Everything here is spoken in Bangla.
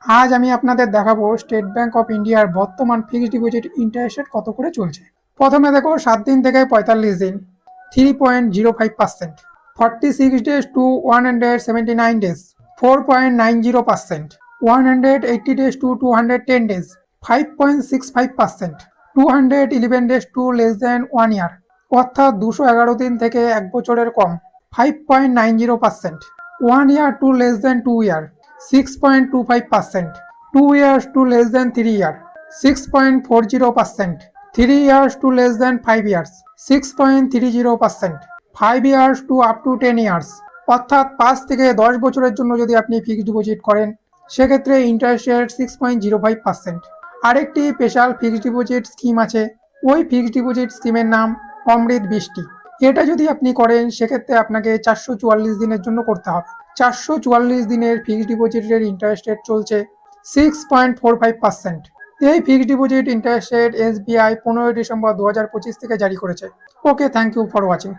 আজ আমি আপনাদের দেখাবো স্টেট ব্যাংক অফ ইন্ডিয়ার বর্তমান ফিক্সড ডিপোজিট ইন্টারেস্ট রেট কত করে চলছে। প্রথমে দেখো 7 দিন থেকে 45 দিন 3.05%, 46 days to 179 days 4.90%, 180 days to 210 days 5.65%, 211 days to less than 1 year অর্থাৎ 211 দিন থেকে 1 বছরের কম 5.90%, 1 year to less than 2 year 6.25%, 2 years to less than 3 year 6.40%, 3 years to less than 5 years 6.30%, 5 years to up to 10 years অর্থাৎ 5 থেকে 10 বছরের জন্য যদি আপনি ফিক্সড ডিপোজিট করেন সেক্ষেত্রে ইন্টারেস্ট রেট 6.05%। আরেকটি স্পেশাল ফিক্সড ডিপোজিট স্কিম আছে, ওই ফিক্সড ডিপোজিট স্কিমের নাম অমৃত বৃষ্টি। এটা যদি আপনি করেন সেক্ষেত্রে আপনাকে 444 দিনের জন্য করতে হবে। 444 দিনের ফিক্সড ডিপোজিটের ইন্টারেস্ট রেট চলছে 6.45%। এই fixed deposit interest rate SBI 15 December 2025 থেকে জারি করেছে। ওকে, থ্যাংক ইউ ফর ওয়াচিং।